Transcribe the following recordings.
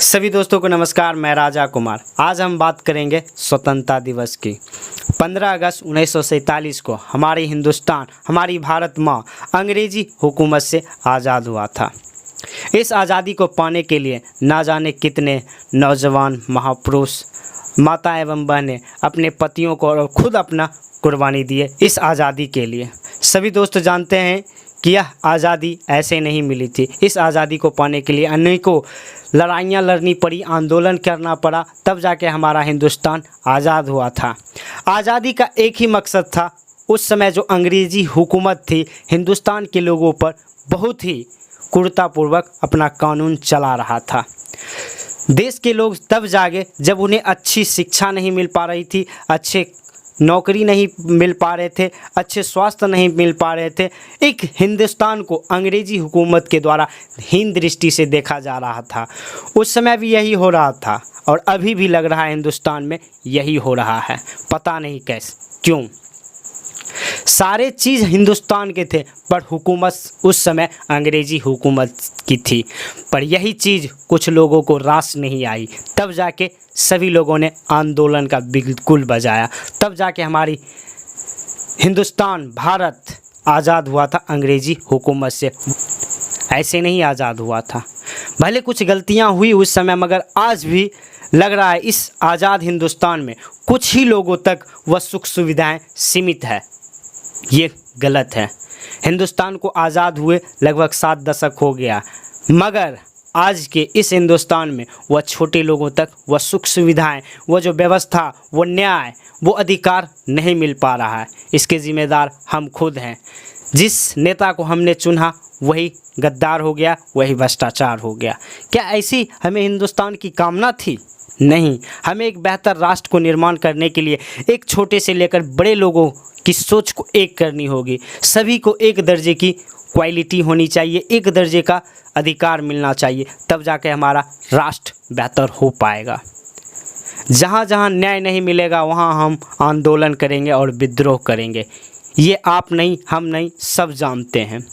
सभी दोस्तों को नमस्कार। मैं राजा कुमार। आज हम बात करेंगे स्वतंत्रता दिवस की। 15 अगस्त 1947 को हमारी हिंदुस्तान, हमारी भारत माँ अंग्रेजी हुकूमत से आज़ाद हुआ था। इस आज़ादी को पाने के लिए ना जाने कितने नौजवान महापुरुष, माता एवं बहनें अपने पतियों को और खुद अपना कुर्बानी दिए इस आज़ादी के लिए। सभी दोस्त जानते हैं कि यह आज़ादी ऐसे नहीं मिली थी। इस आज़ादी को पाने के लिए अनेकों लड़ाइयाँ लड़नी पड़ी, आंदोलन करना पड़ा, तब जाके हमारा हिंदुस्तान आज़ाद हुआ था। आज़ादी का एक ही मकसद था। उस समय जो अंग्रेज़ी हुकूमत थी, हिंदुस्तान के लोगों पर बहुत ही क्रूरतापूर्वक अपना कानून चला रहा था। देश के लोग तब जागे जब उन्हें अच्छी शिक्षा नहीं मिल पा रही थी, अच्छे नौकरी नहीं मिल पा रहे थे, अच्छे स्वास्थ्य नहीं मिल पा रहे थे। एक हिंदुस्तान को अंग्रेजी हुकूमत के द्वारा हीन दृष्टि से देखा जा रहा था। उस समय भी यही हो रहा था और अभी भी लग रहा है हिंदुस्तान में यही हो रहा है। पता नहीं कैसे, क्यों। सारे चीज़ हिंदुस्तान के थे पर हुकूमत उस समय अंग्रेजी हुकूमत की थी। पर यही चीज़ कुछ लोगों को रास नहीं आई। तब जाके सभी लोगों ने आंदोलन का बिल्कुल बजाया। तब जाके हमारी हिंदुस्तान, भारत आज़ाद हुआ था अंग्रेजी हुकूमत से। ऐसे नहीं आज़ाद हुआ था। भले कुछ गलतियां हुई उस समय, मगर आज भी लग रहा है इस आज़ाद हिंदुस्तान में कुछ ही लोगों तक वह सुख सुविधाएं सीमित है। ये गलत है। हिंदुस्तान को आज़ाद हुए लगभग 7 दशक हो गया, मगर आज के इस हिंदुस्तान में वह छोटे लोगों तक वह सुख सुविधाएं, वह जो व्यवस्था, वो न्याय, वो अधिकार नहीं मिल पा रहा है। इसके ज़िम्मेदार हम खुद हैं। जिस नेता को हमने चुना वही गद्दार हो गया, वही भ्रष्टाचार हो गया। क्या ऐसी हमें हिंदुस्तान की कामना थी? नहीं। हमें एक बेहतर राष्ट्र को निर्माण करने के लिए एक छोटे से लेकर बड़े लोगों की सोच को एक करनी होगी। सभी को एक दर्जे की क्वालिटी होनी चाहिए, एक दर्जे का अधिकार मिलना चाहिए, तब जाके हमारा राष्ट्र बेहतर हो पाएगा। जहाँ जहाँ न्याय नहीं मिलेगा वहाँ हम आंदोलन करेंगे और विद्रोह करेंगे। ये आप नहीं, हम नहीं, सब जानते हैं।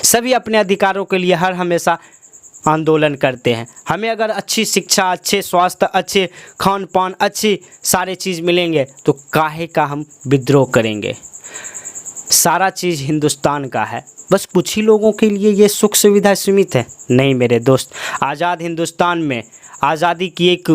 सभी अपने अधिकारों के लिए हर हमेशा आंदोलन करते हैं। हमें अगर अच्छी शिक्षा, अच्छे स्वास्थ्य, अच्छे खान पान, अच्छी सारे चीज़ मिलेंगे तो काहे का हम विद्रोह करेंगे। सारा चीज़ हिंदुस्तान का है, बस कुछ ही लोगों के लिए ये सुख सुविधा सीमित है। नहीं मेरे दोस्त, आज़ाद हिंदुस्तान में आज़ादी की एक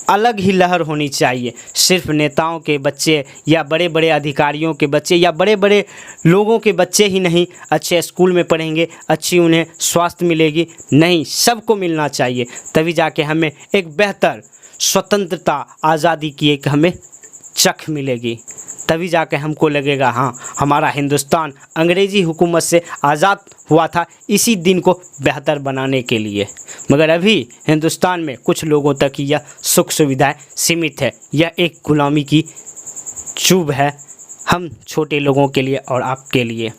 अलग ही लहर होनी चाहिए। सिर्फ नेताओं के बच्चे या बड़े बड़े अधिकारियों के बच्चे या बड़े बड़े लोगों के बच्चे ही नहीं अच्छे स्कूल में पढ़ेंगे, अच्छी उन्हें स्वास्थ्य मिलेगी। नहीं, सबको मिलना चाहिए। तभी जाके हमें एक बेहतर स्वतंत्रता, आज़ादी की एक हमें चख मिलेगी। तभी जाके हमको लगेगा हाँ, हमारा हिंदुस्तान अंग्रेजी हुकूमत से आज़ाद हुआ था इसी दिन को बेहतर बनाने के लिए। मगर अभी हिंदुस्तान में कुछ लोगों तक ही यह सुख सुविधाएं सीमित है। यह एक गुलामी की चुभ है हम छोटे लोगों के लिए और आपके लिए।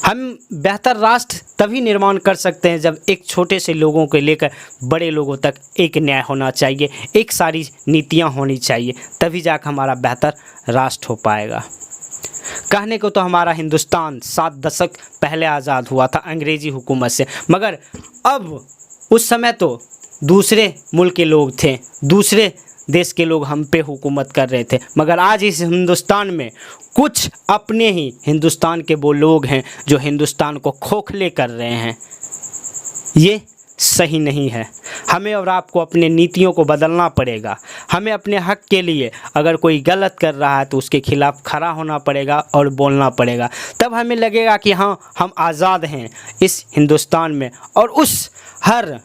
हम बेहतर राष्ट्र तभी निर्माण कर सकते हैं जब एक छोटे से लोगों को लेकर बड़े लोगों तक एक न्याय होना चाहिए, एक सारी नीतियां होनी चाहिए, तभी जाकर हमारा बेहतर राष्ट्र हो पाएगा। कहने को तो हमारा हिंदुस्तान 7 दशक पहले आज़ाद हुआ था अंग्रेजी हुकूमत से, मगर अब उस समय तो दूसरे मुल्क के लोग थे, दूसरे देश के लोग हम पे हुकूमत कर रहे थे। मगर आज इस हिंदुस्तान में कुछ अपने ही हिंदुस्तान के वो लोग हैं जो हिंदुस्तान को खोखले कर रहे हैं। ये सही नहीं है। हमें और आपको अपने नीतियों को बदलना पड़ेगा। हमें अपने हक के लिए अगर कोई गलत कर रहा है तो उसके खिलाफ खड़ा होना पड़ेगा और बोलना पड़ेगा। तब हमें लगेगा कि हाँ, हम आज़ाद हैं इस हिंदुस्तान में और उस हर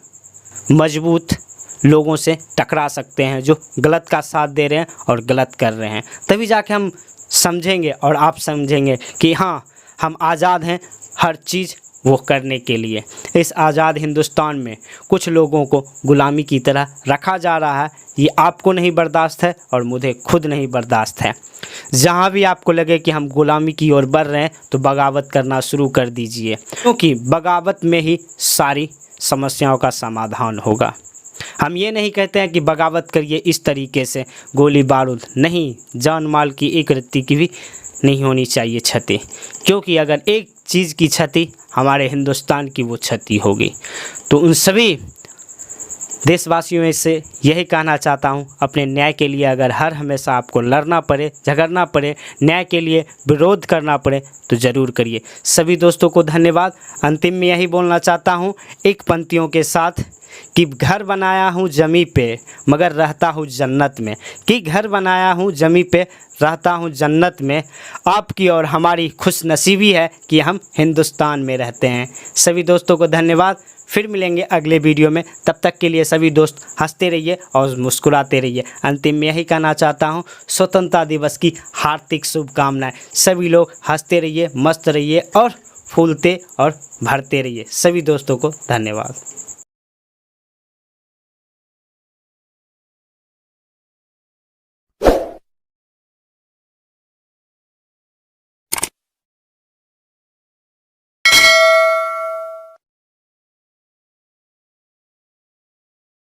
मजबूत लोगों से टकरा सकते हैं जो गलत का साथ दे रहे हैं और गलत कर रहे हैं। तभी जाके हम समझेंगे और आप समझेंगे कि हाँ, हम आज़ाद हैं हर चीज़ वो करने के लिए। इस आज़ाद हिंदुस्तान में कुछ लोगों को गुलामी की तरह रखा जा रहा है। ये आपको नहीं बर्दाश्त है और मुझे खुद नहीं बर्दाश्त है। जहाँ भी आपको लगे कि हम गुलामी की ओर बढ़ रहे हैं तो बगावत करना शुरू कर दीजिए, क्योंकि बगावत में ही सारी समस्याओं का समाधान होगा। हम ये नहीं कहते हैं कि बगावत करिए इस तरीके से गोली बारूद, नहीं, जान माल की एक रत्ती की भी नहीं होनी चाहिए क्षति, क्योंकि अगर एक चीज़ की क्षति हमारे हिंदुस्तान की वो क्षति होगी तो उन सभी देशवासियों से यही कहना चाहता हूँ, अपने न्याय के लिए अगर हर हमेशा आपको लड़ना पड़े, झगड़ना पड़े, न्याय के लिए विरोध करना पड़े तो ज़रूर करिए। सभी दोस्तों को धन्यवाद। अंतिम में यही बोलना चाहता हूँ एक पंक्तियों के साथ कि घर बनाया हूँ ज़मीं पे मगर रहता हूँ जन्नत में, कि घर बनाया हूँ ज़मीं पे रहता हूँ जन्नत में। आपकी और हमारी खुशनसीबी है कि हम हिंदुस्तान में रहते हैं। सभी दोस्तों को धन्यवाद। फिर मिलेंगे अगले वीडियो में। तब तक के लिए सभी दोस्त हंसते रहिए और मुस्कुराते रहिए। अंतिम में यही कहना चाहता हूँ, स्वतंत्रता दिवस की हार्दिक शुभकामनाएं। सभी लोग हंसते रहिए, मस्त रहिए और फूलते और भरते रहिए। सभी दोस्तों को धन्यवाद।